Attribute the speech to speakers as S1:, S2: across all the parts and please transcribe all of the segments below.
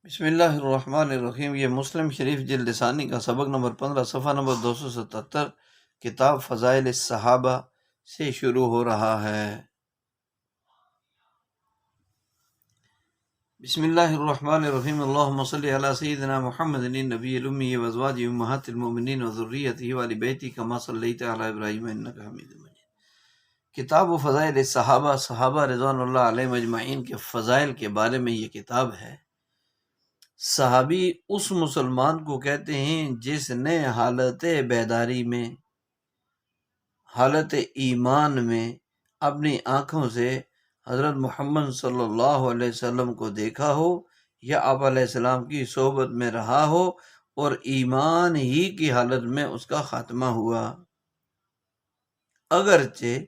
S1: بسم اللہ الرحمن الرحیم۔ یہ مسلم شریف جلد ثانی کا سبق نمبر 15 صفحہ نمبر 277 کتاب فضائل الصحابہ سے شروع ہو رہا ہے۔ بسم اللہ الرحمن الرحیم۔ اللہم صلی علی سیدنا محمد النبی الامی وازواجہ امہات المؤمنین وذریتہ وآل بیتہ کما صلیت علی ابراہیم انک حمید مجید۔ کتاب و فضائل الصحابہ، صحابہ رضوان اللہ علیہم اجمعین کے فضائل کے بارے میں یہ کتاب ہے۔ صحابی اس مسلمان کو کہتے ہیں جس نے حالت بیداری میں، حالت ایمان میں اپنی آنکھوں سے حضرت محمد صلی اللہ علیہ وسلم کو دیکھا ہو یا آپ علیہ السلام کی صحبت میں رہا ہو اور ایمان ہی کی حالت میں اس کا خاتمہ ہوا، اگرچہ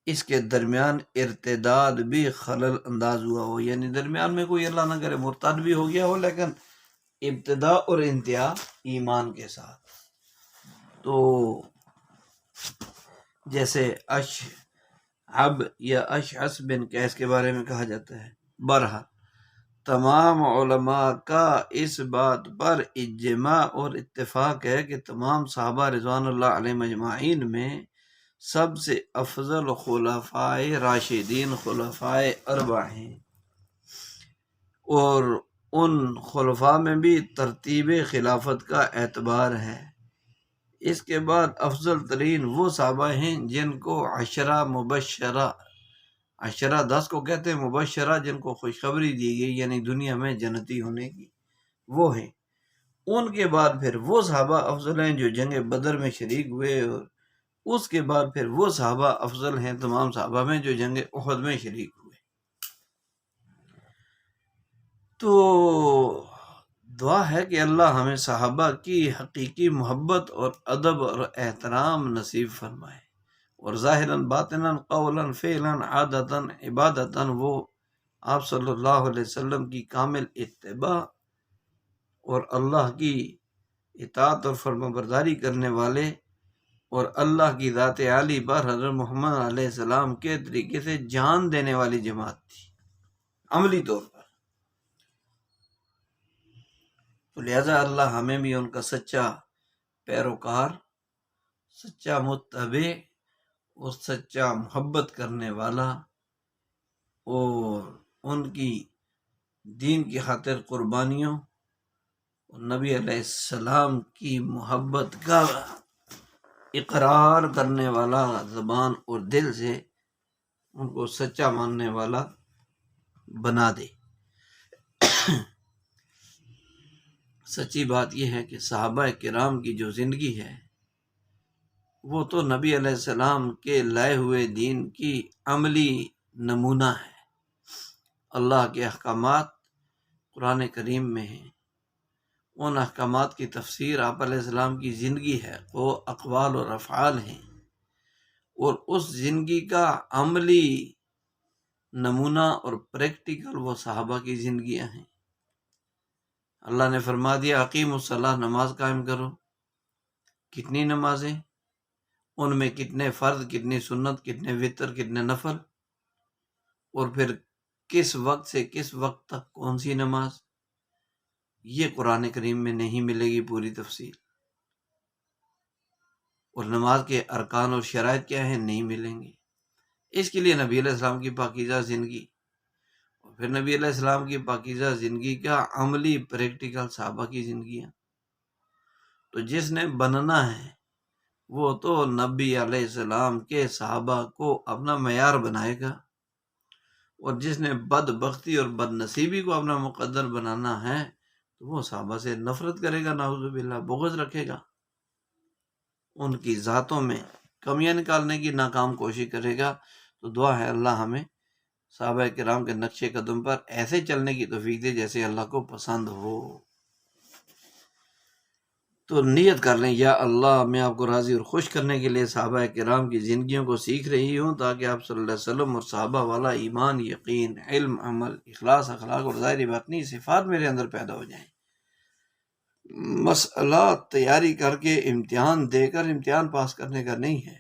S1: اس کے درمیان ارتداد بھی خلل انداز ہوا ہو، یعنی درمیان میں کوئی اللہ نہ کرے مرتد بھی ہو گیا ہو، لیکن ابتدا اور انتہا ایمان کے ساتھ۔ تو جیسے اشعب یا اشعث بن قیس کے بارے میں کہا جاتا ہے۔ بہرحال تمام علماء کا اس بات پر اجماع اور اتفاق ہے کہ تمام صحابہ رضوان اللہ علیہم اجمعین میں سب سے افضل خلفائے راشدین خلفائے اربع ہیں، اور ان خلفاء میں بھی ترتیب خلافت کا اعتبار ہے۔ اس کے بعد افضل ترین وہ صحابہ ہیں جن کو عشرہ مبشرہ، عشرہ 10 کو کہتے ہیں، مبشرہ جن کو خوشخبری دی گئی یعنی دنیا میں جنتی ہونے کی، وہ ہیں۔ ان کے بعد پھر وہ صحابہ افضل ہیں جو جنگ بدر میں شریک ہوئے، اور اس کے بعد پھر وہ صحابہ افضل ہیں تمام صحابہ میں جو جنگ احد میں شریک ہوئے۔ تو دعا ہے کہ اللہ ہمیں صحابہ کی حقیقی محبت اور ادب اور احترام نصیب فرمائے، اور ظاہراً باطناً قولاً فعلاً عادتاً عبادتاً وہ آپ صلی اللہ علیہ وسلم کی کامل اتباع اور اللہ کی اطاعت اور فرمانبرداری کرنے والے، اور اللہ کی ذات عالی پر حضرت محمد علیہ السلام کے طریقے سے جان دینے والی جماعت تھی عملی طور پر۔ تو لہذا اللہ ہمیں بھی ان کا سچا پیروکار، سچا متبع اور سچا محبت کرنے والا، اور ان کی دین کی خاطر قربانیوں اور نبی علیہ السلام کی محبت کا اقرار کرنے والا زبان اور دل سے ان کو سچا ماننے والا بنا دے۔ سچی بات یہ ہے کہ صحابہ کرام کی جو زندگی ہے وہ تو نبی علیہ السلام کے لائے ہوئے دین کی عملی نمونہ ہے۔ اللہ کے احکامات قرآن کریم میں ہیں، ان احکامات کی تفسیر آپ علیہ السلام کی زندگی ہے، وہ اقوال اور افعال ہیں، اور اس زندگی کا عملی نمونہ اور پریکٹیکل وہ صحابہ کی زندگیاں ہیں۔ اللہ نے فرما دیا اقیم الصلاۃ، نماز قائم کرو۔ کتنی نمازیں، ان میں کتنے فرض، کتنی سنت، کتنے وتر، کتنے نفل، اور پھر کس وقت سے کس وقت تک کون سی نماز، یہ قرآن کریم میں نہیں ملے گی پوری تفصیل۔ اور نماز کے ارکان اور شرائط کیا ہیں، نہیں ملیں گے۔ اس کے لیے نبی علیہ السلام کی پاکیزہ زندگی، اور پھر نبی علیہ السلام کی پاکیزہ زندگی کا عملی پریکٹیکل صحابہ کی زندگیاں۔ تو جس نے بننا ہے وہ تو نبی علیہ السلام کے صحابہ کو اپنا معیار بنائے گا، اور جس نے بدبختی اور بد نصیبی کو اپنا مقدر بنانا ہے تو وہ صحابہ سے نفرت کرے گا، نعوذ باللہ، بغض رکھے گا، ان کی ذاتوں میں کمیاں نکالنے کی ناکام کوشش کرے گا۔ تو دعا ہے اللہ ہمیں صحابہ کرام کے نقش قدم پر ایسے چلنے کی توفیق دے جیسے اللہ کو پسند ہو۔ تو نیت کر لیں، یا اللہ میں آپ کو راضی اور خوش کرنے کے لیے صحابہ کرام کی زندگیوں کو سیکھ رہی ہوں، تاکہ آپ صلی اللہ علیہ وسلم اور صحابہ والا ایمان، یقین، علم، عمل، اخلاص، اخلاق اور ظاہری باطنی صفات میرے اندر پیدا ہو جائیں۔ مسئلہ تیاری کر کے امتحان دے کر امتحان پاس کرنے کا نہیں ہے،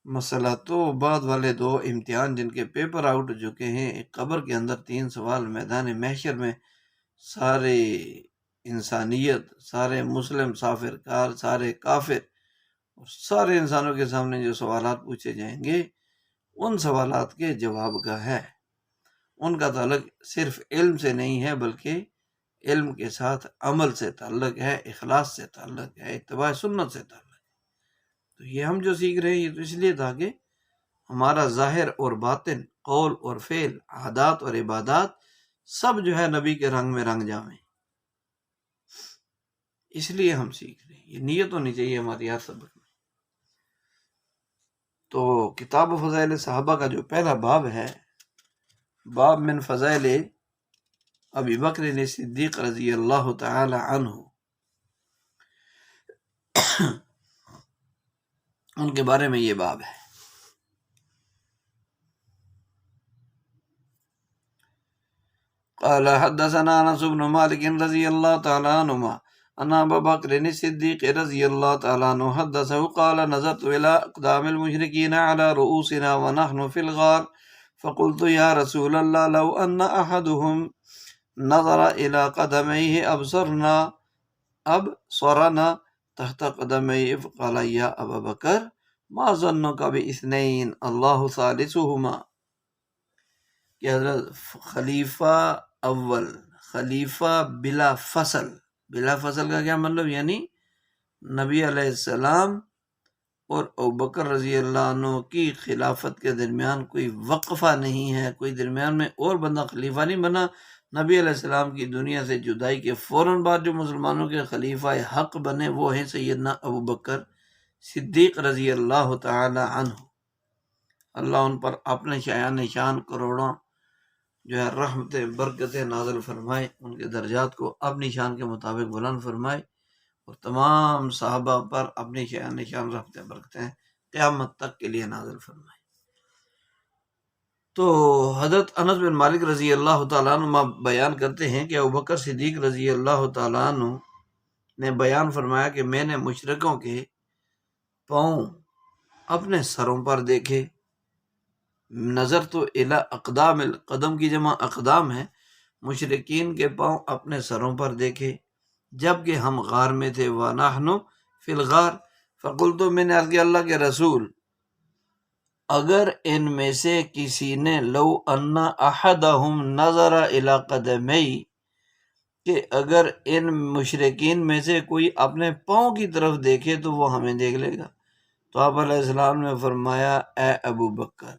S1: مسئلہ تو بعد والے 2 امتحان جن کے پیپر آؤٹ ہو چکے ہیں، ایک قبر کے اندر 3 سوال، میدان محشر میں سارے انسانیت، سارے مسلم سافرکار، سارے کافر اور سارے انسانوں کے سامنے جو سوالات پوچھے جائیں گے ان سوالات کے جواب کا ہے۔ ان کا تعلق صرف علم سے نہیں ہے بلکہ علم کے ساتھ عمل سے تعلق ہے، اخلاص سے تعلق ہے، اتباع سنت سے تعلق ہے۔ تو یہ ہم جو سیکھ رہے ہیں یہ تو اس لیے تھا کہ ہمارا ظاہر اور باطن، قول اور فعل، عادات اور عبادات سب جو ہے نبی کے رنگ میں رنگ جائیں، اس لیے ہم سیکھ رہے ہیں۔ یہ نیت ہونی چاہیے ہماری ہر سبق میں۔ تو کتاب و فضائل صحابہ کا جو پہلا باب ہے، باب من فضائل ابی بکر صدیق رضی اللہ تعالی عنہ، ان کے بارے میں یہ باب ہے۔ قال حدثنا انس بن مالک رضی اللہ تعالی عنہما ان ابا بکر الصدیق رضی اللہ تعالی عنہ حدثه قال نظرت الى اقدام المشركين على رؤوسنا ونحن في الغار فقلت يا رسول الله لو ان احدهم نظر الى قدميه ابصرنا تحت قدميه فقال يا ابا بکر ما ظنك باثنين الله ثالثهما، کہ حضرت خلیفہ اول، خلیفہ بلا فصل، بلا فصل کا کیا مطلب؟ یعنی نبی علیہ السلام اور ابوبکر رضی اللہ عنہ کی خلافت کے درمیان کوئی وقفہ نہیں ہے، کوئی درمیان میں اور بندہ خلیفہ نہیں بنا۔ نبی علیہ السلام کی دنیا سے جدائی کے فوراً بعد جو مسلمانوں کے خلیفہ حق بنے وہ ہیں سیدنا ابوبکر صدیق رضی اللہ تعالی عنہ۔ اللہ ان پر اپنے شایان شان کروڑوں جو ہے رحمتیں برکتیں نازل فرمائے، ان کے درجات کو اپنی شان کے مطابق بلند فرمائے، اور تمام صحابہ پر اپنی شایان شان رحمتیں برکتیں قیامت تک کے لیے نازل فرمائے۔ تو حضرت انس بن مالک رضی اللہ تعالیٰ عنہ بیان کرتے ہیں کہ ابوبکر صدیق رضی اللہ تعالیٰ عنہ نے بیان فرمایا کہ میں نے مشرکوں کے پاؤں اپنے سروں پر دیکھے۔ نظر تو الی اقدام، قدم کی جمع اقدام ہے، مشرکین کے پاؤں اپنے سروں پر دیکھے جبکہ ہم غار میں تھے۔ وَنَحْنُ فِي الْغَارِ فَقُلْتُ، میں نے عرض کیا اللہ کے رسول اگر ان میں سے کسی نے لو ان احدہم نظر الی قدمی، کہ اگر ان مشرکین میں سے کوئی اپنے پاؤں کی طرف دیکھے تو وہ ہمیں دیکھ لے گا۔ تو آپ علیہ السلام نے فرمایا اے ابو بکر،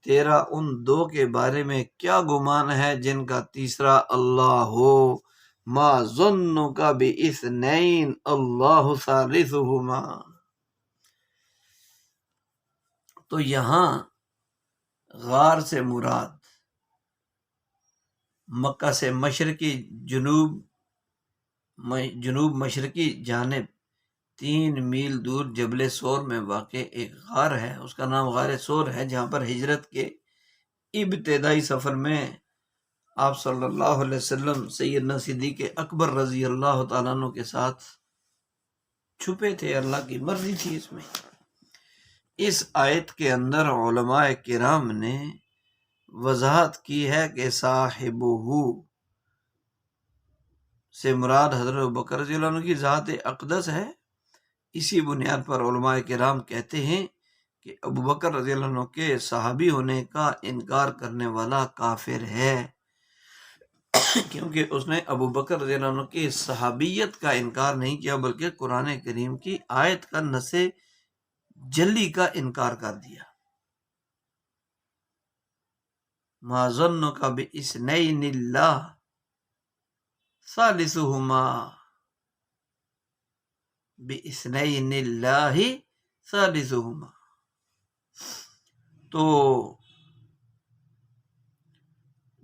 S1: تیرا ان دو کے بارے میں کیا گمان ہے جن کا تیسرا اللہ ہو؟ ما ظنک باثنین اللہ ثالثہما۔ تو یہاں غار سے مراد مکہ سے مشرقی جنوب مشرقی جانب 3 میل دور جبل سور میں واقع ایک غار ہے، اس کا نام غار سور ہے، جہاں پر ہجرت کے ابتدائی سفر میں آپ صلی اللہ علیہ وسلم سیدنا صدیق اکبر رضی اللہ تعالیٰ عنہ کے ساتھ چھپے تھے۔ اللہ کی مرضی تھی اس میں۔ اس آیت کے اندر علماء کرام نے وضاحت کی ہے کہ صاحبہ سے مراد حضرت ابوبکر رضی اللہ عنہ کی ذات اقدس ہے۔ اسی بنیاد پر علماء کرام کہتے ہیں کہ ابوبکر رضی اللہ عنہ کے صحابی ہونے کا انکار کرنے والا کافر ہے، کیونکہ اس نے ابوبکر رضی اللہ عنہ کی صحابیت کا انکار نہیں کیا بلکہ قرآن کریم کی آیت کا نص جلی کا انکار کر دیا۔ ما ظنک باثنین اللہ ثالثہما، باثنین اللہ ثالثہما۔ تو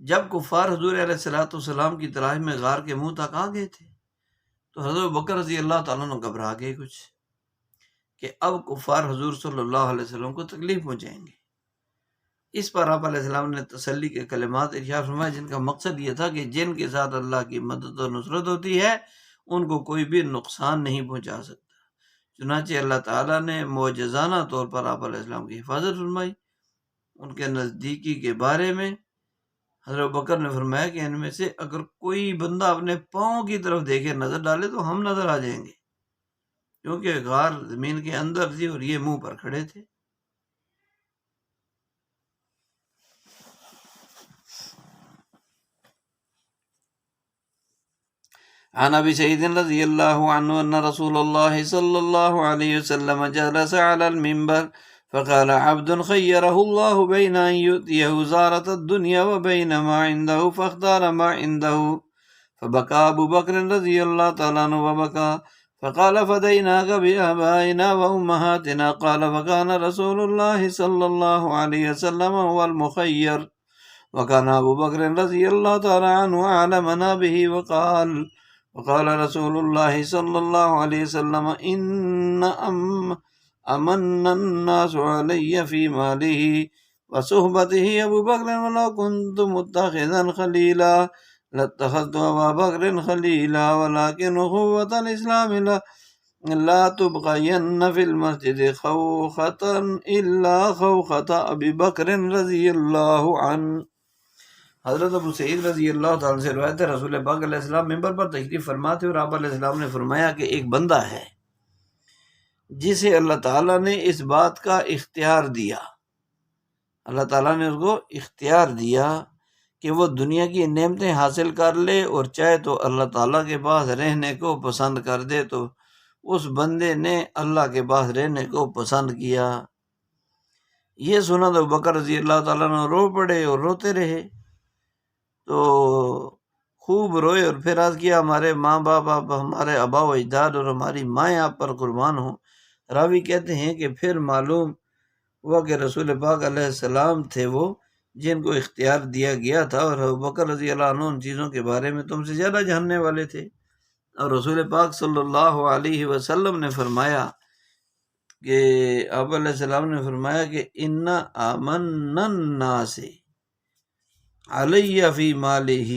S1: جب کفار حضور علیہ الصلوۃ والسلام کی تلاش میں غار کے منہ تک آ گئے تھے تو حضرت بکر رضی اللہ تعالیٰ عنہ گھبرا گئے کچھ، کہ اب کفار حضور صلی اللہ علیہ وسلم کو تکلیف پہنچائیں گے۔ اس پر آپ علیہ السلام نے تسلی کے کلمات ارشاد فرمائے جن کا مقصد یہ تھا کہ جن کے ساتھ اللہ کی مدد و نصرت ہوتی ہے ان کو کوئی بھی نقصان نہیں پہنچا سکتا۔ چنانچہ اللہ تعالیٰ نے معجزانہ طور پر آپ علیہ السلام کی حفاظت فرمائی۔ ان کے نزدیکی کے بارے میں حضرت بکر نے فرمایا کہ ان میں سے اگر کوئی بندہ اپنے پاؤں کی طرف دیکھے نظر ڈالے تو ہم نظر آ جائیں گے، کیونکہ غار زمین کے اندر تھی اور یہ منہ پر کھڑے تھے۔ عن ابي سعيد رضي الله عنه ان رسول الله صلى الله عليه وسلم جلس على المنبر فقال عبد خيره الله بين ان يؤتيه زارة الدنيا وبين ما عنده فاختار ما عنده، فبكى ابو بكر رضي الله تعالى عنه وبكى، فقال فديناك بآبائنا وأمهاتنا، قال فكان رسول الله صلى الله عليه وسلم هو المخير، وكان ابو بكر رضي الله تعالى عنه أعلمنا به، وقال رسول الله صلى الله عليه وسلم إن أمن الناس علي في ماله وصحبته أبو بكر، ولو كنت متخذا خليلا لاتخذت أبا بكر خليلا، ولكن أخوة الإسلام لا تبقين في المسجد خوخة إلا خوخة أبي بكر رضي الله عنه۔ حضرت ابو سعید رضی اللہ تعالیٰ سے روایت ہے، رسول پاک علیہ السلام منبر پر تشریف فرما تھے اور آپ علیہ السلام نے فرمایا کہ ایک بندہ ہے جسے اللہ تعالیٰ نے اس بات کا اختیار دیا، اللہ تعالیٰ نے اس کو اختیار دیا کہ وہ دنیا کی نعمتیں حاصل کر لے، اور چاہے تو اللہ تعالیٰ کے پاس رہنے کو پسند کر دے، تو اس بندے نے اللہ کے پاس رہنے کو پسند کیا۔ یہ سنا تو بکر رضی اللہ تعالیٰ نے رو پڑے اور روتے رہے، تو خوب روئے اور پھر عرض کیا ہمارے ماں باپ، آپ ہمارے آبا و اجداد اور ہماری مائیں آپ پر قربان ہوں۔ راوی کہتے ہیں کہ پھر معلوم ہوا کہ رسول پاک علیہ السلام تھے وہ جن کو اختیار دیا گیا تھا، اور ابوبکر رضی اللہ عنہ ان چیزوں کے بارے میں تم سے زیادہ جاننے والے تھے۔ اور رسول پاک صلی اللہ علیہ وسلم نے فرمایا کہ آپ علیہ السلام نے فرمایا کہ ان آمن الناس علی فی مالہ،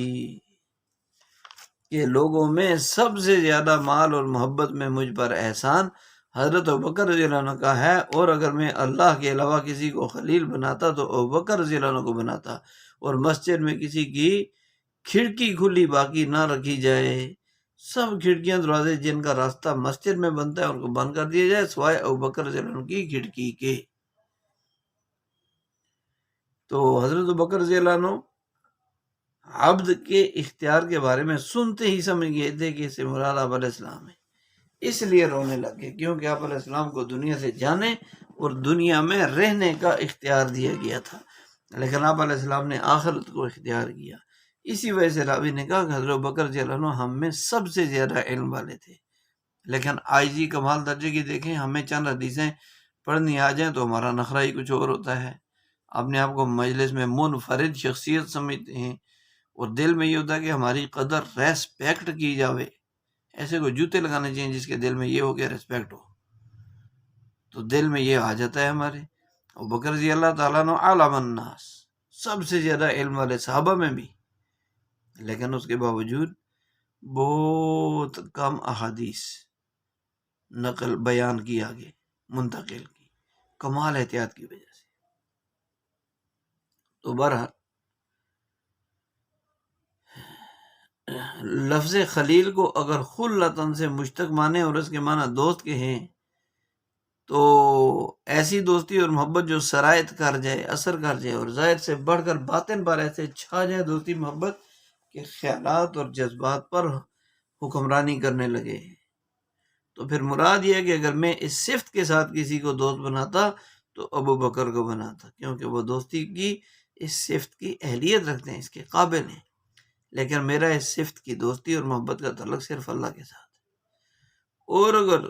S1: کہ لوگوں میں سب سے زیادہ مال اور محبت میں مجھ پر احسان حضرت ابوبکر رضی اللہ عنہ کا ہے، اور اگر میں اللہ کے علاوہ کسی کو خلیل بناتا تو ابوبکر رضی اللہ عنہ کو بناتا، اور مسجد میں کسی کی کھڑکی کھلی باقی نہ رکھی جائے، سب کھڑکیاں دروازے جن کا راستہ مسجد میں بنتا ہے ان کو بند کر دیا جائے سوائے ابوبکر رضی اللہ عنہ کی کھڑکی کے۔ تو حضرت ابوبکر رضی اللہ عنہ عبد کے اختیار کے بارے میں سنتے ہی سمجھ گئے تھے کہ اس سے مراد آپ علیہ السلام ہے، اس لیے رونے لگے، کیونکہ آپ علیہ السلام کو دنیا سے جانے اور دنیا میں رہنے کا اختیار دیا گیا تھا، لیکن آپ علیہ السلام نے آخرت کو اختیار کیا۔ اسی وجہ سے راوی نے کہا کہ حضرت ابوبکر رضی اللہ عنہ ہم میں سب سے زیادہ علم والے تھے، لیکن عاجزی کمال درجے کی دیکھیں، ہمیں چند حدیثیں پڑھنی آ جائیں تو ہمارا نخرہ ہی کچھ اور ہوتا ہے، اپنے آپ کو مجلس میں منفرد شخصیت سمجھتے ہیں، اور دل میں یہ ہوتا ہے کہ ہماری قدر ریسپیکٹ کی جاوے، ایسے کو جوتے لگانے چاہیے جس کے دل میں یہ ہو کہ ریسپیکٹ ہو، تو دل میں یہ آ جاتا ہے ہمارے۔ ابوبکر رضی اللہ تعالیٰ عنہ اعلم الناس، سب سے زیادہ علم والے صحابہ میں بھی، لیکن اس کے باوجود بہت کم احادیث نقل بیان کی آگے منتقل کی، کمال احتیاط کی وجہ سے۔ تو بہرحال لفظ خلیل کو اگر خلتن سے مشتق مانے اور اس کے معنی دوست کے ہیں، تو ایسی دوستی اور محبت جو سرایت کر جائے، اثر کر جائے، اور ظاہر سے بڑھ کر باطن پر ایسے چھا جائے دوستی محبت کہ خیالات اور جذبات پر حکمرانی کرنے لگے، تو پھر مراد یہ ہے کہ اگر میں اس صفت کے ساتھ کسی کو دوست بناتا تو ابوبکر کو بناتا، کیونکہ وہ دوستی کی اس صفت کی اہلیت رکھتے ہیں، اس کے قابل ہیں، لیکن میرا اس صفت کی دوستی اور محبت کا تعلق صرف اللہ کے ساتھ ہے۔ اور اگر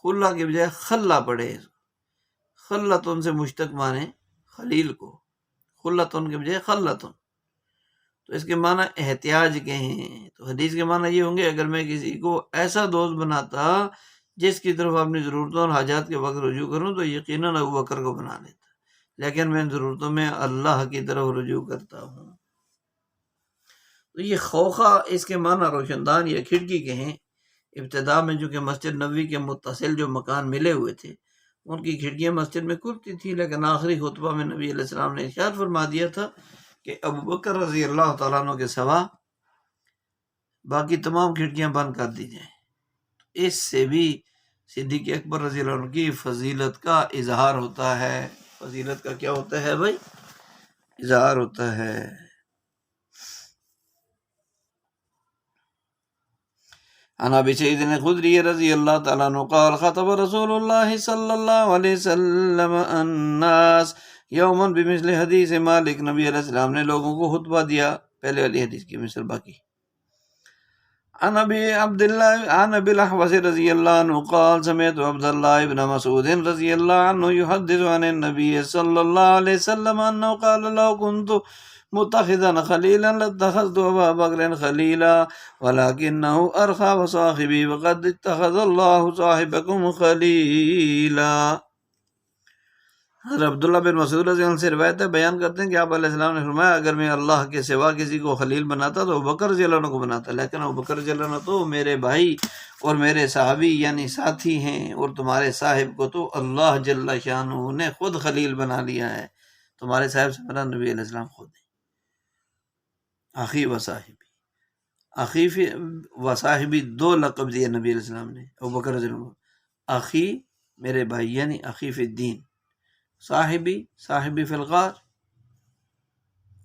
S1: خلا کے بجائے خلا پڑھے، خلتن سے مشتق مانے خلیل کو، خلتن کے بجائے خلتن، تو اس کے معنی احتیاج کے ہیں، تو حدیث کے معنی یہ ہوں گے اگر میں کسی کو ایسا دوست بناتا جس کی طرف اپنی ضرورتوں اور حاجات کے وقت رجوع کروں تو یقیناً ابوبکر کو بنا لیتا، لیکن میں ضرورتوں میں اللہ کی طرف رجوع کرتا ہوں۔ تو یہ خوخہ اس کے معنی روشندان یا کھڑکی کے ہیں۔ ابتدا میں جو کہ مسجد نبوی کے متصل جو مکان ملے ہوئے تھے ان کی کھڑکیاں مسجد میں کھلتی تھی، لیکن آخری خطبہ میں نبی علیہ السلام نے ارشاد فرما دیا تھا کہ ابو بکر رضی اللہ تعالیٰ عنہ کے سوا باقی تمام کھڑکیاں بند کر دی جائیں، اس سے بھی صدیق اکبر رضی اللہ عنہ کی فضیلت کا اظہار ہوتا ہے۔ فضیلت کا کیا ہوتا ہے بھائی؟ اظہار ہوتا ہے۔ عن ابی سعید الخدری رضی اللہ تعالیٰ عنہ قال خطب رسول اللہ صلی اللہ علیہ وسلم الناس یوما بمثل حدیث مالک، نبی علیہ السلام نے لوگوں کو خطبہ دیا پہلے والی حدیث کی مثل باقی۔ عن ابی عبداللہ عن ابی الاحوص رضی اللہ عنہ قال سمعت عبداللہ ابن مسعود رضی اللہ عنہ یحدث عن النبی صلی اللہ علیہ وسلم انه قال لو كنت متخذا خلیلا لاتخذت ابا بکر خلیلا ولكنه ارخى وصاحبی وقد اتخذ اللہ صاحبکم خلیلا۔ حضرت عبداللہ بن مسعود رضی اللہ عنہ سے روایت ہے، بیان کرتے ہیں کہ آپ علیہ السلام نے فرمایا اگر میں اللہ کے سوا کسی کو خلیل بناتا تو ابوبکر رضی اللہ عنہ کو بناتا، لیکن ابوبکر رضی اللہ عنہ تو میرے بھائی اور میرے صحابی یعنی ساتھی ہیں، اور تمہارے صاحب کو تو اللہ جل شانہ نے خود خلیل بنا لیا ہے۔ تمہارے صاحب سے میرا نبی علیہ السلام خود ہے۔ اخی و صاحبی، اخی و صاحبی دو لقب دیے نبی علیہ السلام نے ابوبکر رضی اللہ عنہ۔ اخی میرے بھائی یعنی اخی فی الدین، صاحبی فی الغار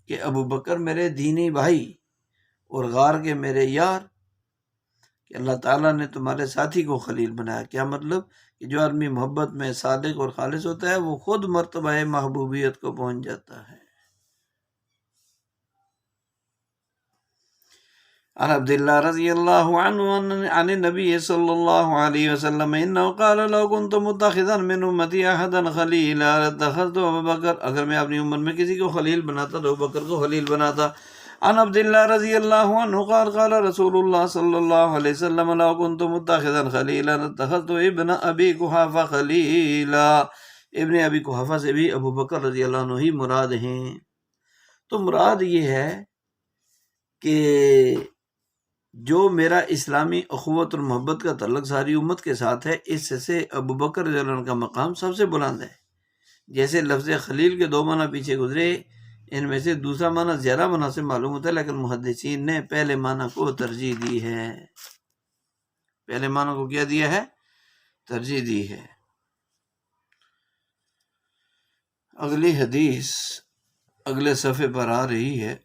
S1: کہ ابو بکر میرے دینی بھائی اور غار کے میرے یار، کہ اللہ تعالیٰ نے تمہارے ساتھی کو خلیل بنایا۔ کیا مطلب؟ کہ جو آدمی محبت میں صادق اور خالص ہوتا ہے وہ خود مرتبہ محبوبیت کو پہنچ جاتا ہے۔ عن عبداللہ رضی اللہ عنہ عن النبی صلی اللہ علیہ وسلم انه قال لو كنت متخذا من امتی احدا خلیلا لاتخذت ابا بکر، اگر میں اپنی امت میں کسی کو خلیل بناتا تو ابو بکر کو خلیل بناتا۔ عن عبداللہ رضی اللہ عنہ قال قال رسول اللہ صلی اللہ علیہ وسلم لو كنت متخذا خلیلا لاتخذت ابن ابی قحافہ خلیلا۔ ابن ابی قحافہ سے بھی ابو بکر رضی اللہ عنہ ہی مراد ہیں۔ تو مراد یہ ہے کہ جو میرا اسلامی اخوت اور محبت کا تعلق ساری امت کے ساتھ ہے، اس سے ابو بکر رضی اللہ عنہ کا مقام سب سے بلند ہے۔ جیسے لفظ خلیل کے دو معنی پیچھے گزرے، ان میں سے دوسرا معنی زیادہ مناسب معلوم ہوتا ہے، لیکن محدثین نے پہلے معنی کو ترجیح دی ہے۔ پہلے معنی کو کیا دیا ہے؟ ترجیح دی ہے۔ اگلی حدیث اگلے صفحے پر آ رہی ہے۔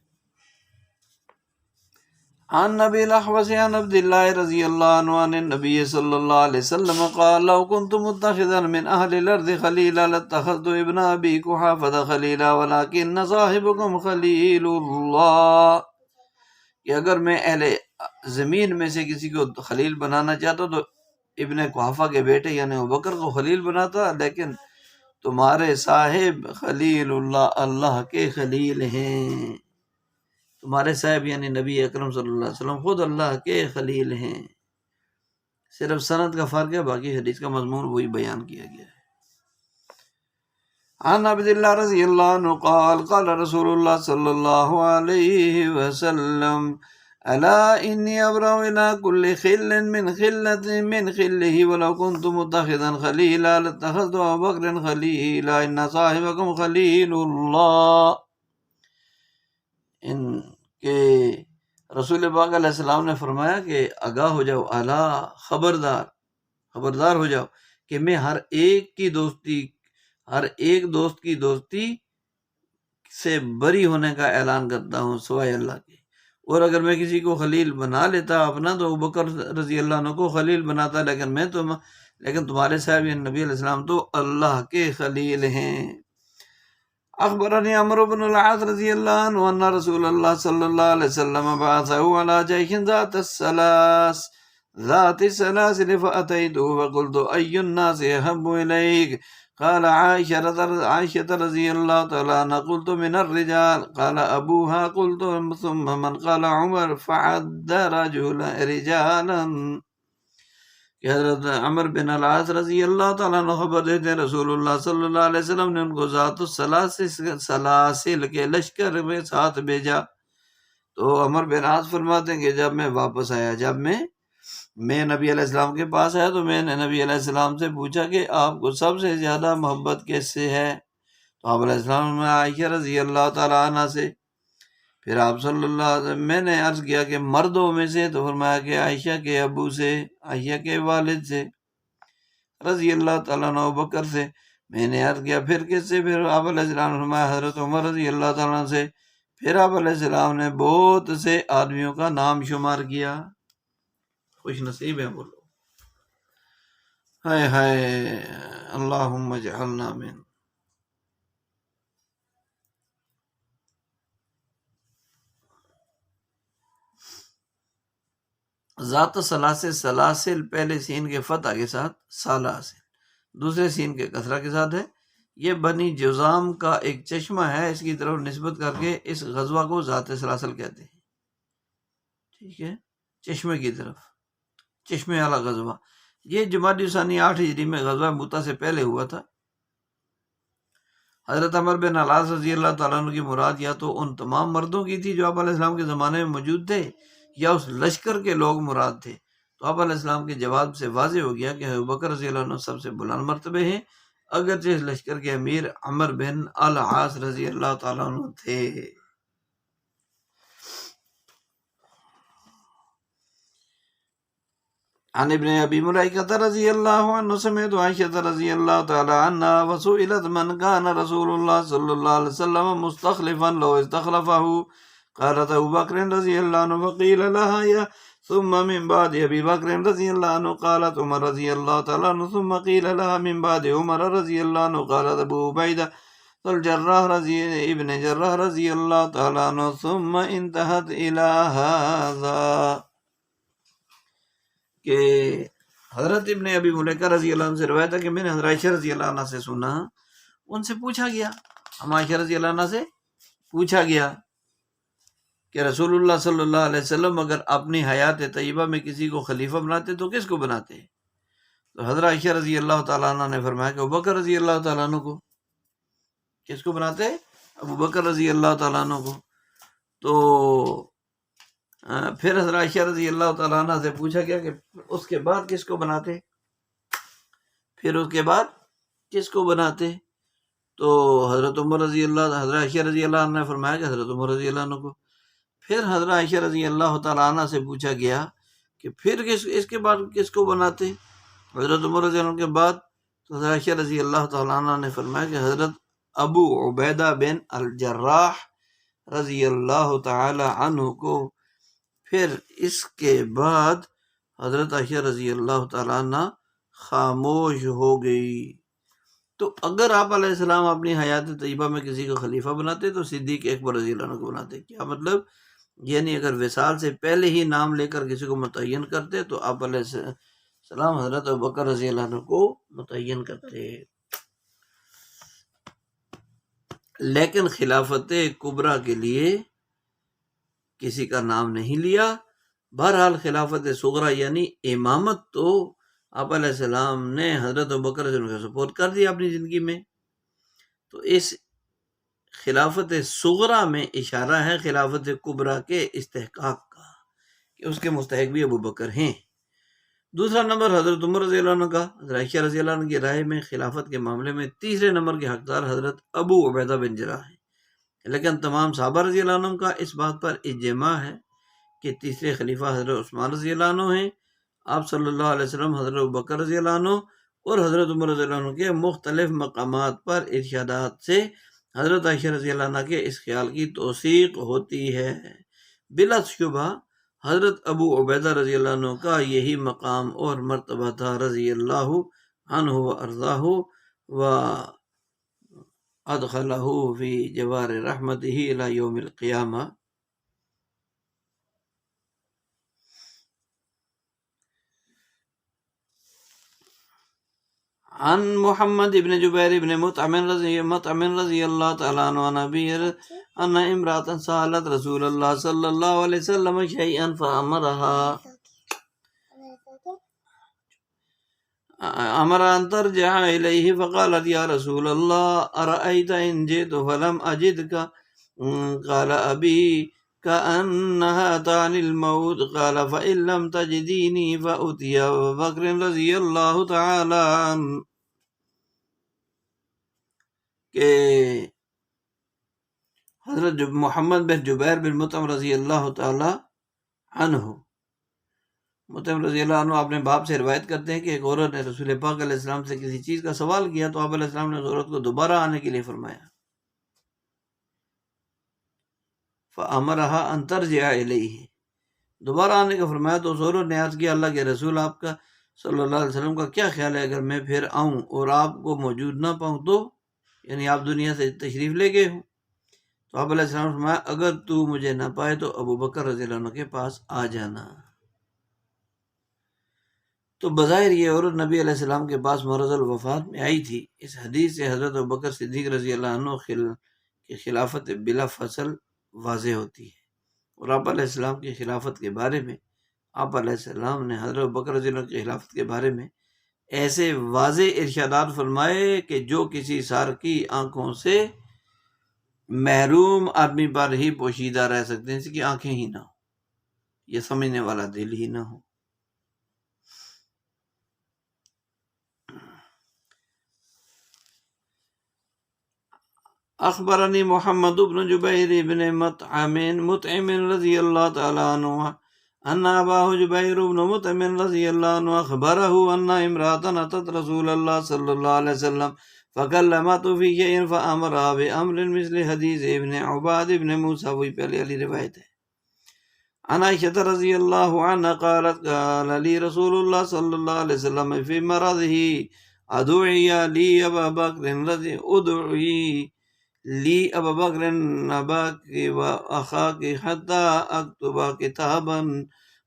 S1: عن نبی الاحوص عن عبداللہ رضی اللہ عنہ عن النبی صلی اللہ علیہ وسلم قال لو كنت متخذا من اہل الارض خلیلا لاتخذت ابن ابی قحافہ خلیلا ولكن صاحبکم خلیل اللہ، کہ اگر میں اہل زمین میں سے کسی کو خلیل بنانا چاہتا تو ابن قحافہ کے بیٹے یعنی ابوبکر کو خلیل بناتا، لیکن تمہارے صاحب خلیل اللہ، اللہ کے خلیل ہیں۔ تمہارے صاحب یعنی نبی اکرم صلی اللہ علیہ وسلم خود اللہ کے خلیل ہیں۔ صرف سند کا فرق ہے، باقی حدیث کا مضمون وہی بیان کیا گیا ہے۔ عن عبداللہ رضی اللہ عنہ قال قال رسول اللہ صلی اللہ علیہ وسلم الا انی ابرأ الى كل خل من خله ولو كنت متخذا خلیلا لاتخذت ابا بکر خلیلا ان صاحبکم خلیل اللہ۔ ان کے رسول پاک علیہ السلام نے فرمایا کہ آگاہ ہو جاؤ، اعلیٰ خبردار ہو جاؤ کہ میں ہر ایک دوست کی دوستی سے بری ہونے کا اعلان کرتا ہوں سوائے اللہ کے، اور اگر میں کسی کو خلیل بنا لیتا اپنا تو ابوبکر رضی اللہ عنہ کو خلیل بناتا، لیکن تمہارے صاحب نبی علیہ السلام تو اللہ کے خلیل ہیں۔ اخبرنی عمرو بن العاص رضی اللہ عنہ ان رسول اللہ صلی اللہ علیہ وسلم بعثه على جيش ذات السلاسل فأتيته فقلت أي الناس أحب إليك؟ قال عائشة رضی اللہ تعالی عنہ قلت من الرجال قال أبوها قلت ثم من؟ قال عمر فعد رجالا۔ کہ حضرت عمر بن العاص رضی اللہ تعالیٰ عنہ خبر دیتے ہیں رسول اللہ صلی اللہ علیہ وسلم نے ان کو ذات السلاسل کے لشکر میں ساتھ بھیجا۔ تو عمر بن العاص فرماتے ہیں کہ جب میں واپس آیا، جب میں نبی علیہ السلام کے پاس آیا تو میں نے نبی علیہ السلام سے پوچھا کہ آپ کو سب سے زیادہ محبت کس سے ہے؟ تو آپ علیہ السلام نے عائشہ رضی اللہ تعالیٰ عنہ سے۔ پھر آپ صلی اللہ علیہ وسلم میں نے عرض کیا کہ مردوں میں سے، تو فرمایا کہ عائشہ کے ابو سے، عائشہ کے والد سے رضی اللہ تعالیٰ عنہ، بکر سے۔ میں نے عرض کیا پھر کس سے؟ پھر آپ علیہ السلام نے فرمایا حضرت عمر رضی اللہ تعالیٰ عنہ سے۔ پھر آپ علیہ السلام نے بہت سے آدمیوں کا نام شمار کیا۔ خوش نصیب ہیں وہ لوگ۔ ہائے ہائے، اللہم اجعلنا من۔ ذات سلاسل، سلاسل پہلے سین کے فتح کے ساتھ سالاسل، دوسرے سین کے کسرہ کے ساتھ ہے۔ یہ بنی جزام کا ایک چشمہ ہے، اس کی طرف نسبت کر کے اس غزوہ کو ذات سلاسل کہتے ہیں۔ ٹھیک ہے، چشمے کی طرف، چشمے والا غزوہ۔ یہ جمادی ثانی 8 ہجری میں غزوہ موتا سے پہلے ہوا تھا۔ حضرت عمر بن العاص رضی اللہ تعالیٰ عنہ کی مراد یا تو ان تمام مردوں کی تھی جو آپ علیہ السلام کے زمانے میں موجود تھے، یا اس لشکر کے لوگ مراد تھے۔ تو آپ علیہ السلام کے جواب سے واضح ہو گیا کہ ابوبکر رضی اللہ عنہ سب سے بلند مرتبے ہیں، اگرچہ اس لشکر کے امیر عمر بن العاص رضی اللہ تعالیٰ عنہ تھے۔ عن ابن ابی ملیکہ رضی اللہ عنہ سمعت عائشہ رضی اللہ تعالی عنہ وسئلت من كان رسول اللہ صلی اللہ علیہ وسلم مستخلفا لو استخلفه قالت ابو بکر رضی اللہ عنہ فقیل لها یا ثم من بعد ابی بکر رضی اللہ عنہ قالت عمر رضی اللہ تعالی عنہ ثم قیل لها من بعد عمر رضی اللہ عنہ قالت ابو عبیدہ الجراح ابن جراح رضی اللہ تعالی عنہ ثم انتهت الى هذا، کہ حضرت ابن ابی ملیکہ رضی اللہ عنہ سے روایت ہے کہ میں نے حضرت عائشہ رضی اللہ عنہ سے سنا، ان سے پوچھا گیا، ہم عائشہ رضی اللہ عنہ سے پوچھا گیا کہ رسول اللہ صلی اللہ علیہ وسلم اگر اپنی حیات طیبہ میں کسی کو خلیفہ بناتے تو کس کو بناتے؟ تو حضرت عائشہ رضی اللہ تعالیٰ عنہ نے فرمایا کہ ابوبکر رضی اللہ تعالیٰ عنہ کو۔ کس کو بناتے؟ ابوبکر رضی اللہ تعالیٰ عنہ کو۔ تو پھر حضرت عائشہ رضی اللہ تعالیٰ عنہ سے پوچھا گیا کہ اس کے بعد کس کو بناتے؟ پھر اس کے بعد کس کو بناتے؟ تو حضرت عمر رضی اللہ، حضرت عائشہ رضی اللہ عنہ نے فرمایا کہ حضرت عمر رضی اللہ عنہ کو۔ پھر حضرت عائشہ رضی اللہ تعالیٰ عنہ سے پوچھا گیا کہ پھر اس کے بعد کس کو بناتے؟ حضرت عمر رضی اللہ عنہ کے بعد تو حضرت عائشہ رضی اللہ تعالیٰ عنہ نے فرمایا کہ حضرت ابو عبیدہ بن الجراح رضی اللہ تعالی عنہ کو۔ پھر اس کے بعد حضرت عائشہ رضی اللہ تعالیٰ عنہ خاموش ہو گئی۔ تو اگر آپ علیہ السلام اپنی حیات طیبہ میں کسی کو خلیفہ بناتے تو صدیق اکبر رضی اللہ عنہ کو بناتے۔ کیا مطلب؟ یعنی اگر وصال سے پہلے ہی نام لے کر کسی کو متعین کرتے تو آپ علیہ السلام حضرت ابوبکر رضی اللہ عنہ کو متعین کرتے، لیکن خلافت کبریٰ کے لیے کسی کا نام نہیں لیا۔ بہرحال خلافت صغریٰ یعنی امامت تو آپ علیہ السلام نے حضرت ابوبکر رضی اللہ عنہ کو سپورٹ کر دیا اپنی زندگی میں۔ تو اس خلافت صغریٰ میں اشارہ ہے خلافت کبریٰ کے استحقاق کا، کہ اس کے مستحق بھی ابوبکر ہیں۔ دوسرا نمبر حضرت عمر رضی اللہ عنہ کا۔ حضرت عائشہ رضی اللہ عنہ کی رائے میں خلافت کے معاملے میں تیسرے نمبر کے حقدار حضرت ابو عبیدہ بن جراح ہیں، لیکن تمام صحابہ رضی اللہ عنہ کا اس بات پر اجماع ہے کہ تیسرے خلیفہ حضرت عثمان رضی اللہ عنہ ہیں۔ آپ صلی اللہ علیہ وسلم حضرت ابوبکر رضی اللہ عنہ اور حضرت عمر رضی اللہ عنہ کے مختلف مقامات پر ارشادات سے حضرت عائشہ رضی اللہ عنہ کے اس خیال کی توثیق ہوتی ہے۔ بلا شبہ حضرت ابو عبیدہ رضی اللہ عنہ کا یہی مقام اور مرتبہ تھا رضی اللہ عنہ و ارضاہ و ادخلہ فی جوار رحمتہ الی یوم القیامہ۔ عن محمد ابن جبیر ابن مطعم رضی اللہ تعالیٰ عنہ نبی ان امرأة سألت رسول اللہ صلی اللہ علیہ وسلم شیئا فأمرها امر ان ترجع الیہ فقالت یا رسول اللہ ارأیت ان جئت فلم اجدك قال ابی كأنها تعني الموت قال فإن لم تجديني فأتي أبا بكر رضی اللہ تعالی عنہ، کہ حضرت محمد بن جبیر بن مطعم رضی اللہ تعالی عنہ، مطعم رضی اللہ عنہ اپنے باپ سے روایت کرتے ہیں کہ ایک عورت نے رسول پاک علیہ السلام سے کسی چیز کا سوال کیا تو آپ علیہ السلام نے اس عورت کو دوبارہ آنے کے لیے فرمایا، فَأَمَرَهَا أَن تَرْجِعَ إِلَيْهِ، دوبارہ آنے کا فرمایا تو اس عورت نے عرض کیا، اللہ کے رسول آپ کا صلی اللہ علیہ وسلم کا کیا خیال ہے اگر میں پھر آؤں اور آپ کو موجود نہ پاؤں تو، یعنی آپ دنیا سے تشریف لے گئے ہوں؟ تو آپ علیہ السلام نے فرمایا، اگر تو مجھے نہ پائے تو ابو بکر رضی اللہ عنہ کے پاس آ جانا۔ تو بظاہر یہ عورت نبی علیہ السلام کے پاس مرض الوفات میں آئی تھی۔ اس حدیث سے حضرت ابوبکر صدیق رضی اللہ عنہ کی خلافت بلا فصل واضح ہوتی ہے، اور آپ علیہ السلام کی خلافت کے بارے میں آپ علیہ السلام نے حضرت ابوبکر رضی اللہ عنہ کی خلافت کے بارے میں ایسے واضح ارشادات فرمائے کہ جو کسی سار کی آنکھوں سے محروم آدمی پر ہی پوشیدہ رہ سکتے ہیں، اس کی آنکھیں ہی نہ ہو، یہ سمجھنے والا دل ہی نہ ہو۔ اخبرنی محمد بن جبیر بن مطعم رضی اللہ تعالی عنہ ان اباہ جبیر بن مطعم رضی اللہ عنہ اخبرہ ان امرأة اتت رسول اللہ صلی اللہ علیہ وسلم فکلمت فی شیء فامرها بامر مثل حدیث ابن عباد ابن موسیٰ، وہی پہلے علی روایت ہے۔ عن عائشہ رضی اللہ عنہ قالت قال لی رسول اللہ صلی اللہ علیہ وسلم فی مرضه ادعی لی ابا بکر رضی ادعی لی ابا بکر اباک و اخاک حتی اکتب کتابا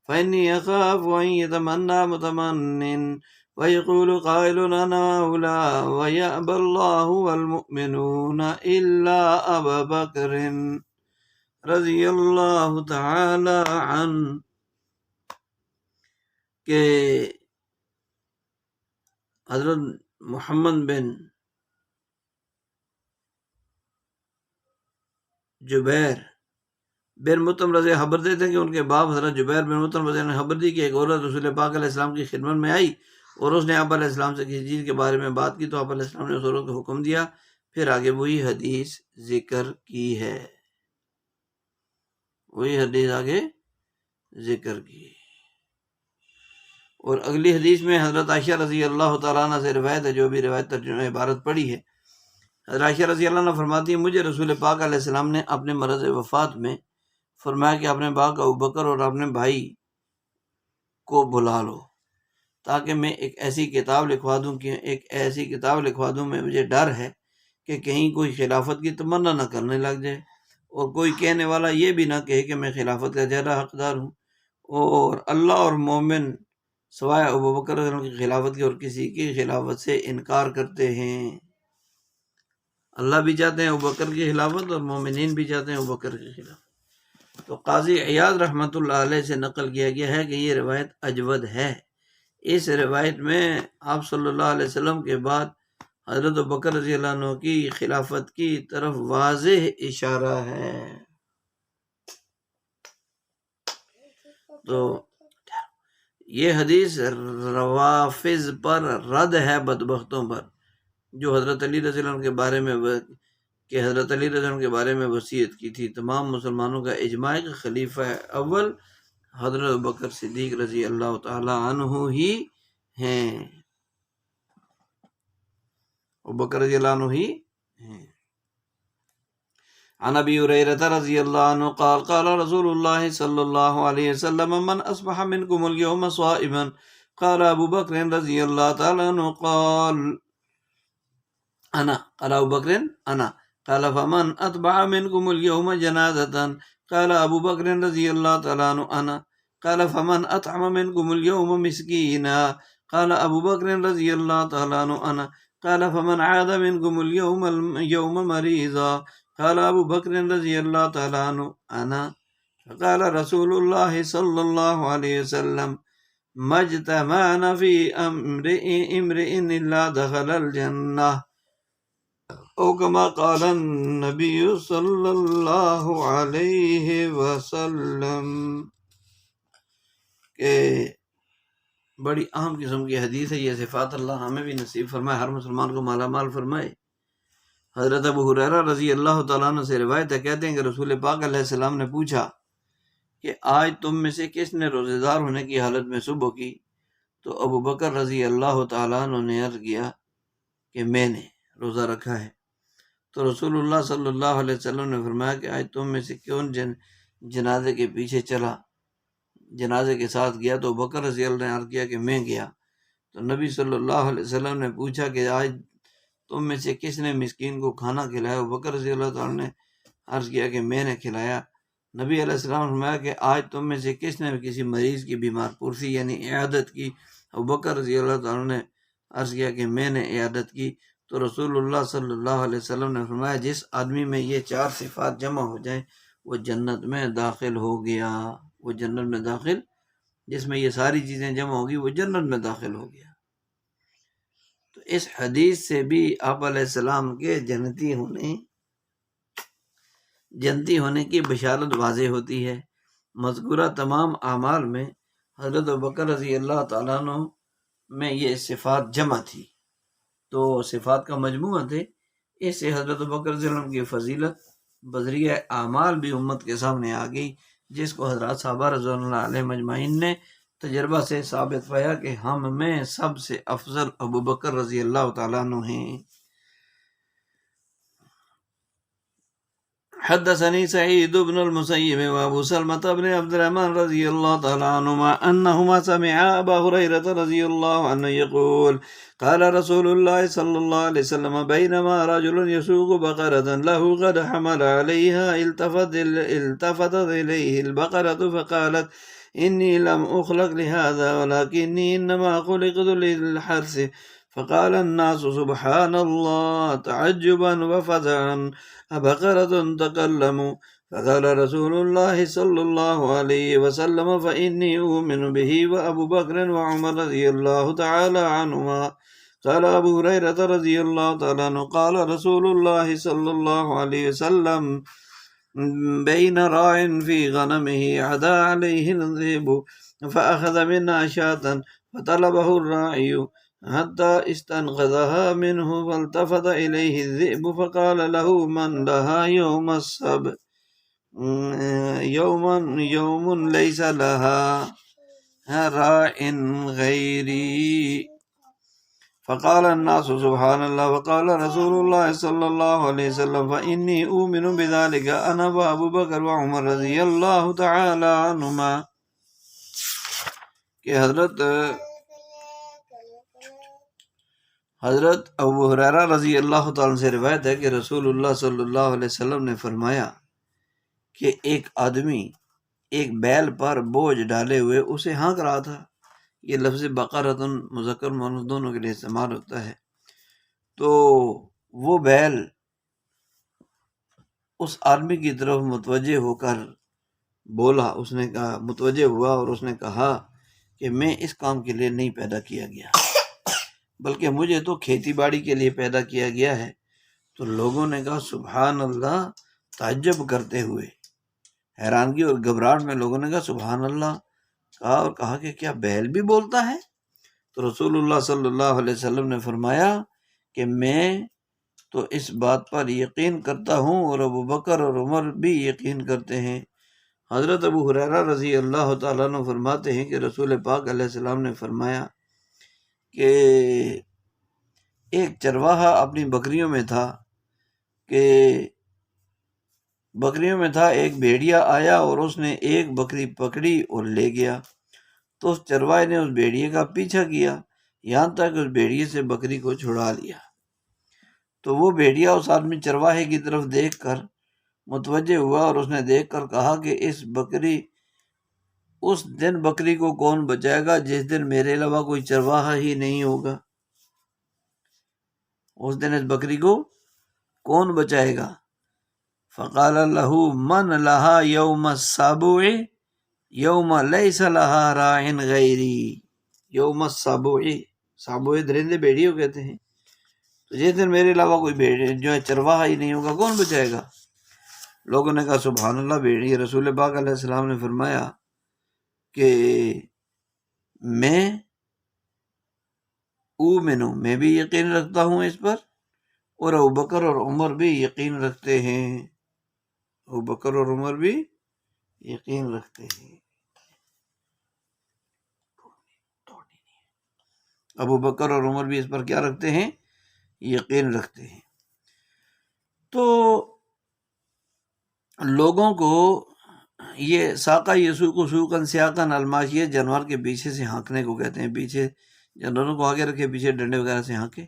S1: فانی اخاف ان یتمنى متمن ویقول قائل انا اولا ویأبى اللہ والمؤمنون الا ابا بکر رضی اللہ تعالی عنہ، کہ حضرت محمد بن جبیر بن مطعم رضی اللہ خبر دیتے ہیں کہ ان کے باپ حضرت جبیر بن مطعم رضی اللہ نے خبر دی کہ ایک عورت رسول پاک علیہ السلام کی خدمت میں آئی اور اس نے آپ علیہ السلام سے کسی چیز کے بارے میں بات کی تو آپ علیہ السلام نے اس عورت کو حکم دیا، پھر آگے وہی حدیث ذکر کی ہے، وہی حدیث آگے ذکر کی۔ اور اگلی حدیث میں حضرت عائشہ رضی اللہ تعالیٰ عنہ سے روایت ہے، جو بھی روایت ترجمہ عبارت پڑھی ہے، حضرت عائشہ رضی اللہ عنہ فرماتی ہیں مجھے رسول پاک علیہ السلام نے اپنے مرض وفات میں فرمایا کہ اپنے باپ ابوبکر اور اپنے بھائی کو بلا لو تاکہ میں ایک ایسی کتاب لکھوا دوں میں مجھے ڈر ہے کہ کہیں کوئی خلافت کی تمنا نہ کرنے لگ جائے اور کوئی کہنے والا یہ بھی نہ کہے کہ میں خلافت کا زیادہ حقدار ہوں، اور اللہ اور مومن سوائے ابوبکر کی خلافت کی اور کسی کی خلافت سے انکار کرتے ہیں۔ اللہ بھی چاہتے ہیں ابوبکر کی خلافت اور مومنین بھی چاہتے ہیں ابوبکر کی خلافت۔ تو قاضی عیاض رحمۃ اللہ علیہ سے نقل کیا گیا ہے کہ یہ روایت اجود ہے۔ اس روایت میں آپ صلی اللہ علیہ وسلم کے بعد حضرت ابوبکر رضی اللہ عنہ کی خلافت کی طرف واضح اشارہ ہے۔ تو یہ حدیث روافض پر رد ہے، بدبختوں پر، جو حضرت علی رضی اللہ عنہ کے بارے میں حضرت علی رضی اللہ عنہ کے بارے میں وصیت کی تھی۔ تمام مسلمانوں کا اجماع ہے کہ خلیفہ اول حضرت ابوبکر صدیق رضی اللہ تعالی عنہ ہی ہیں، ابوبکر رضی اللہ عنہ ہی ہیں۔ عن ابی ہریرہ رضی اللہ عنہ قال قال رسول اللہ صلی اللہ علیہ وسلم من اصبح منکم اليوم صائما قال ابو بکر رضی اللہ تعالی عنہ قال ابو بکر انا قال فمن اتبع منکم اليوم جنازة قال ابو بکر رضی اللہ تعالی عنہ انا قال فمن اطعم منکم اليوم مسکینا قال ابو بکر رضی اللہ تعالی عنہ انا قال فمن عاد منکم اليوم مریضا قال ابو بکر رضی اللہ تعالی عنہ انا قال رسول اللہ صلی اللہ علیہ وسلم ما اجتمعنا فی امرئ الا دخل الجنہ او کما قال النبی صلی اللہ علیہ وسلم، کہ بڑی اہم قسم کی حدیث ہے یہ۔ صفات اللہ ہمیں بھی نصیب فرمائے، ہر مسلمان کو مالا مال فرمائے۔ حضرت ابو ہریرہ رضی اللہ تعالیٰ عنہ سے روایت ہے، کہتے ہیں کہ رسول پاک علیہ السلام نے پوچھا کہ آج تم میں سے کس نے روزے دار ہونے کی حالت میں صبح کی؟ تو ابو بکر رضی اللہ تعالیٰ عنہ نے عرض کیا کہ میں نے روزہ رکھا ہے۔ تو رسول اللہ صلی اللہ علیہ وسلم نے فرمایا کہ آج تم میں سے کون جنازے کے پیچھے چلا، جنازے کے ساتھ گیا؟ تو بکر رضی اللہ نے عرض کیا کہ میں گیا۔ تو نبی صلی اللہ علیہ وسلم نے پوچھا کہ آج تم میں سے کس نے مسکین کو کھانا کھلایا؟ بکر رضی اللہ تعالیٰ نے عرض کیا کہ میں نے کھلایا۔ نبی علیہ السلام نے فرمایا کہ آج تم میں سے کس نے کسی مریض کی بیمار پرسی یعنی عیادت کی؟ بکر رضی اللہ تعالیٰ نے عرض کیا کہ میں نے عیادت کی۔ تو رسول اللہ صلی اللہ علیہ وسلم نے فرمایا جس آدمی میں یہ 4 صفات جمع ہو جائیں وہ جنت میں داخل ہو گیا، وہ جنت میں داخل، جس میں یہ ساری چیزیں جمع ہوگی وہ جنت میں داخل ہو گیا۔ تو اس حدیث سے بھی آپ علیہ السلام کے جنتی ہونے کی بشارت واضح ہوتی ہے۔ مذکورہ تمام اعمال میں حضرت ابوبکر رضی اللہ تعالیٰ عنہ میں یہ صفات جمع تھی، تو صفات کا مجموعہ تھے۔ اس سے حضرت ابوبکر رضی اللہ عنہ کی فضیلت بذریعہ اعمال بھی امت کے سامنے آ گئی، جس کو حضرات صحابہ رضوان اللہ علیہ مجمعین نے تجربہ سے ثابت پایا کہ ہم میں سب سے افضل ابوبکر رضی اللہ تعالیٰ عنہ ہیں۔ حدثني سعيد بن المسيب وابو سلمة بن عبد الرحمن رضي الله تعالى عنهما انهما سمعا ابا هريرة رضي الله عنه يقول قال رسول الله صلى الله عليه وسلم بينما رجل يسوق بقرة له قد حمل عليها التفتت اليه البقرة فقالت إني لم أخلق لهذا ولكني إنما خلقت للحرث. فقال الناس سبحان الله تعجبا وفزعا أبقرة تكلموا؟ فقال رسول الله صلى الله عليه وسلم فإني أؤمن به وأبو بكر وعمر رضي الله تعالى عنهما. قال أبو هريرة رضي الله تعالى عنه قال رسول الله صلى الله عليه وسلم بين راع في غنمه عدا عليه الذئب فأخذ منها شاة فطلبه الراعي حتى استنقذها منه فالتفت إليه الذئب فقال له من لها يوم السبت يوم ليس لها راع غيري. فقال الناس سبحان الله. وقال رسول الله صلى الله عليه وسلم فإني أؤمن بذلك أنا وأبو بكر وعمر رضي الله تعالى عنهما. کہ حضرت ابو ہریرہ رضی اللہ تعالیٰ سے روایت ہے کہ رسول اللہ صلی اللہ علیہ وسلم نے فرمایا کہ ایک آدمی ایک بیل پر بوجھ ڈالے ہوئے اسے ہانک رہا تھا۔ یہ لفظ بقرۃ مذکر مؤنث دونوں کے لیے استعمال ہوتا ہے۔ تو وہ بیل اس آدمی کی طرف متوجہ ہو کر بولا، اس نے کہا، متوجہ ہوا اور اس نے کہا کہ میں اس کام کے لیے نہیں پیدا کیا گیا، بلکہ مجھے تو کھیتی باڑی کے لیے پیدا کیا گیا ہے۔ تو لوگوں نے کہا سبحان اللہ، تعجب کرتے ہوئے، حیرانگی اور گھبراہٹ میں لوگوں نے کہا سبحان اللہ کہا، اور کہا کہ کیا بیل بھی بولتا ہے؟ تو رسول اللہ صلی اللہ علیہ وسلم نے فرمایا کہ میں تو اس بات پر یقین کرتا ہوں اور ابو بکر اور عمر بھی یقین کرتے ہیں۔ حضرت ابو ہریرہ رضی اللہ تعالیٰ عنہ فرماتے ہیں کہ رسول پاک علیہ السلام نے فرمایا کہ ایک چرواہا اپنی بکریوں میں تھا ایک بھیڑیا آیا اور اس نے ایک بکری پکڑی اور لے گیا۔ تو اس چرواہے نے اس بھیڑیے کا پیچھا کیا یہاں تک اس بھیڑیے سے بکری کو چھڑا لیا۔ تو وہ بھیڑیا اس آدمی چرواہے کی طرف دیکھ کر متوجہ ہوا اور اس نے دیکھ کر کہا کہ اس دن بکری کو کون بچائے گا جس دن میرے علاوہ کوئی چرواہا ہی نہیں ہوگا؟ اس دن اس بکری کو کون بچائے گا؟ فقال له من لها يوم السبع یوم لیس لها راع غیری. یوم السبع، سبع درندے بھیڑیوں کہتے ہیں، تو جس دن میرے علاوہ کوئی بھیڑ جو ہے چرواہا ہی نہیں ہوگا کون بچائے گا؟ لوگوں نے کہا سبحان اللہ بھیڑیے۔ رسول پاک علیہ السلام نے فرمایا کہ میں بھی یقین رکھتا ہوں اس پر، اور ابوبکر اور عمر بھی یقین رکھتے ہیں، ابوبکر اور عمر بھی یقین رکھتے ہیں، ابوبکر اور عمر بھی اس پر کیا رکھتے ہیں؟ یقین رکھتے ہیں۔ تو لوگوں کو یہ ساقہ یسوق سوقن سیاقن الماشیہ، جانور کے پیچھے سے ہانکنے کو کہتے ہیں، پیچھے جانوروں کو آگے رکھے، پیچھے ڈنڈے وغیرہ سے ہانکے۔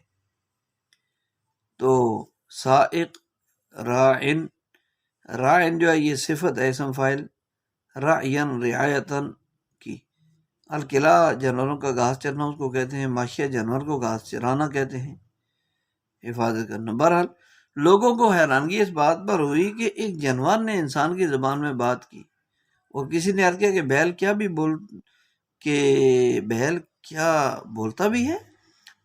S1: تو سائق، راعن، راعن جو ہے یہ صفت ہے، اسم فاعل، رعین رعایتن کی، القلا جانوروں کا گھاس چرنا اس کو کہتے ہیں، ماشیہ جانور کو گھاس چرانا کہتے ہیں، حفاظت کرنا۔ بہرحال لوگوں کو حیرانگی اس بات پر ہوئی کہ ایک جانور نے انسان کی زبان میں بات کی، اور کسی نے عرض کیا کہ بیل کیا بولتا بھی ہے؟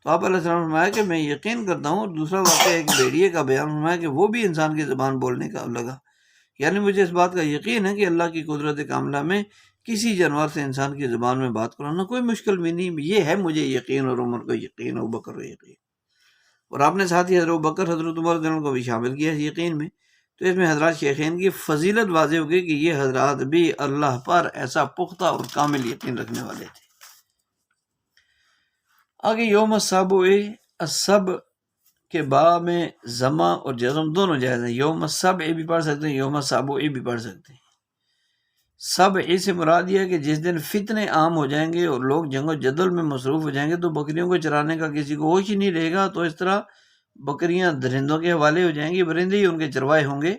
S1: تو آپ علیہ السلام نے فرمایا کہ میں یقین کرتا ہوں۔ دوسرا واقعہ ایک بھیڑیے کا بیان فرمایا کہ وہ بھی انسان کی زبان بولنے کا لگا، یعنی مجھے اس بات کا یقین ہے کہ اللہ کی قدرت کاملہ میں کسی جانور سے انسان کی زبان میں بات کرانا کوئی مشکل بھی نہیں، یہ ہے مجھے یقین، اور عمر کو یقین، ابوبکر کو یقین، اور آپ نے ساتھ ہی حضرت ابوبکر حضرت عمر دونوں کو بھی شامل کیا اس یقین میں۔ تو اس میں حضرات شیخین کی فضیلت واضح ہو گئی کہ یہ حضرات بھی اللہ پر ایسا پختہ اور کامل یقین رکھنے والے تھے۔ آگے یوم السبع، السبع کے با میں ضمہ اور جزم دونوں جائز ہیں، یوم السبع بھی پڑھ سکتے ہیں، یوم السبع بھی پڑھ سکتے ہیں۔ سبع سے مراد یہ ہے کہ جس دن فتنے عام ہو جائیں گے اور لوگ جنگ و جدل میں مصروف ہو جائیں گے تو بکریوں کو چرانے کا کسی کو ہوش ہی نہیں رہے گا، تو اس طرح بکریاں درندوں کے حوالے ہو جائیں گی، پرندے ہی ان کے چروائے ہوں گے۔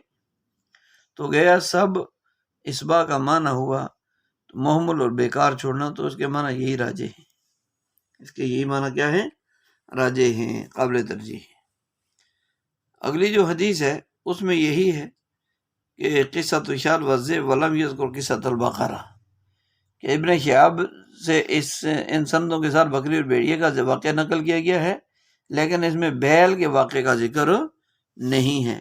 S1: تو گیا سب اسبا کا معنی ہوا تو محمل اور بیکار چھوڑنا، تو اس کے معنی یہی راجے ہیں، اس کے یہی معنی کیا ہے؟ راجے ہیں، قابل ترجیح ہیں۔ اگلی جو حدیث ہے اس میں یہی ہے کہ قصۃ الشاة والذئب ولم یذکر قصۃ البقرہ، کہ ابن شہاب سے ان سندوں کے ساتھ بکری اور بھیڑیے کا واقعہ نقل کیا گیا ہے، لیکن اس میں بیل کے واقعے کا ذکر نہیں ہے۔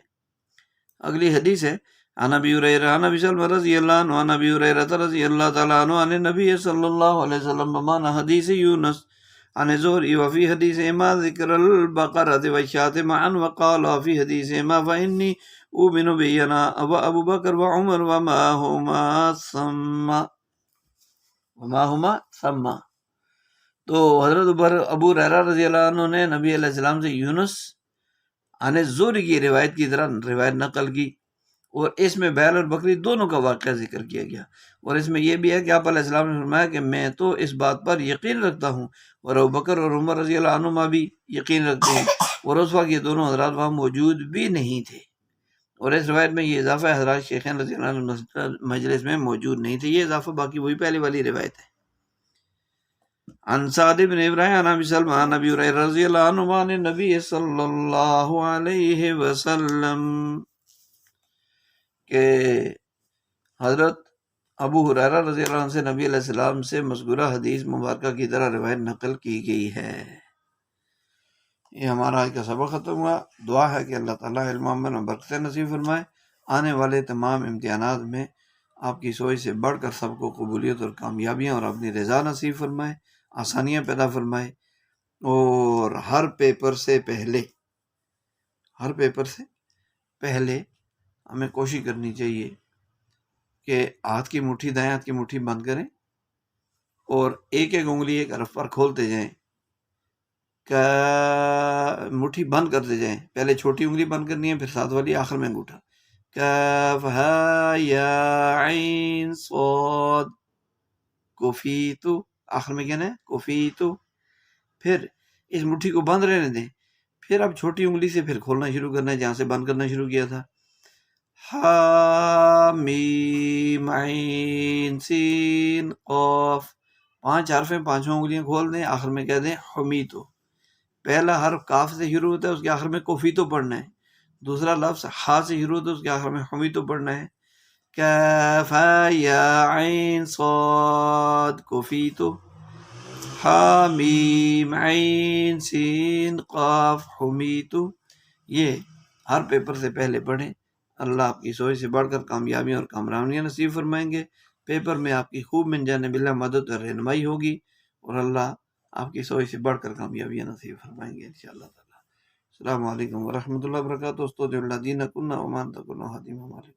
S1: اگلی حدیث ہے عن ابی ہریرہ عن ابی سلمہ رضی اللہ عنہ عن ابی ہریرہ رضی اللہ تعالی عنہ عن النبی صلی اللہ علیہ وسلم بمعنی حدیث یونس عن الزہری وفی حدیثہما ذکر البقرۃ والشاة معا وقال فی حدیثہما فإنی أؤمن بأنا وأبو بکر وعمر وما ہما ثم۔ تو حضرت ابو ہریرہ رضی اللہ عنہ نے نبی علیہ السلام سے یونس عن الزہری کی روایت کی طرح روایت نقل کی، اور اس میں بیل اور بکری دونوں کا واقعہ ذکر کیا گیا، اور اس میں یہ بھی ہے کہ آپ علیہ السلام نے فرمایا کہ میں تو اس بات پر یقین رکھتا ہوں، اور ابوبکر اور عمر رضی اللہ عنہما بھی یقین رکھتے ہیں، اور اس وقت یہ دونوں حضرات وہاں موجود بھی نہیں تھے۔ اور اس روایت میں یہ اضافہ حضرات شیخین رضی اللہ عنہ مجلس میں موجود نہیں تھے، یہ اضافہ باقی وہی پہلے والی روایت ہے۔ عن سعد بن ابراہیم عن ابی سلمہ عن ابی ہریرہ رضی اللہ عنہ عن النبی صلی اللہ علیہ وسلم، کہ حضرت ابو ہریرہ رضی اللہ عنہ سے نبی علیہ السلام سے مذکورہ حدیث مبارکہ کی طرح روایت نقل کی گئی ہے۔ یہ ہمارا آج کا سبق ختم ہوا۔ دعا ہے کہ اللہ تعالیٰ علم عمل میں برکتیں نصیب فرمائے، آنے والے تمام امتحانات میں آپ کی سوچ سے بڑھ کر سب کو قبولیت اور کامیابیاں اور اپنی رضا نصیب فرمائے، آسانیاں پیدا فرمائے، اور ہر پیپر سے پہلے ہمیں کوشش کرنی چاہیے کہ ہاتھ کی مٹھی، دائیں ہاتھ کی مٹھی بند کریں اور ایک ایک انگلی ایک حرف پر کھولتے جائیں، مٹھی بند کرتے جائیں، پہلے چھوٹی انگلی بند کرنی ہے، پھر ساتھ والی، آخر میں انگوٹھا، کاف ہا یا عین صاد کفیتو، آخر میں کہنا ہے کفیتو، پھر اس مٹھی کو بند رہنے دیں، پھر اب چھوٹی انگلی سے پھر کھولنا شروع کرنا ہے جہاں سے بند کرنا شروع کیا تھا، ہا میم عین سین قاف، 5 حرف ہیں، 5 انگلیاں کھول دیں، آخر میں کہہ دیں حمیتو۔ پہلا حرف کاف سے شروع ہوتا ہے، اس کے آخر میں کفیتو پڑھنا ہے، دوسرا لفظ ہا سے شروع ہوتا ہے، اس کے آخر میں حمیتو پڑھنا ہے، کاف ہا یا عین صاد کفیتو، ہا میم عین سین قاف حمیتو۔ یہ ہر پیپر سے پہلے پڑھیں، اللہ آپ کی سوچ سے بڑھ کر کامیابیاں اور کامرانیاں نصیب فرمائیں گے، پیپر میں آپ کی خوب من جانب اللہ مدد اور رہنمائی ہوگی، اور اللہ آپ کی سوچ سے بڑھ کر کامیابیاں نصیب فرمائیں گے انشاءاللہ تعالی۔ السلام علیکم ورحمۃ اللہ وبرکاتہ. استودع اللہ دینکم وما انتم خادم ہمارے.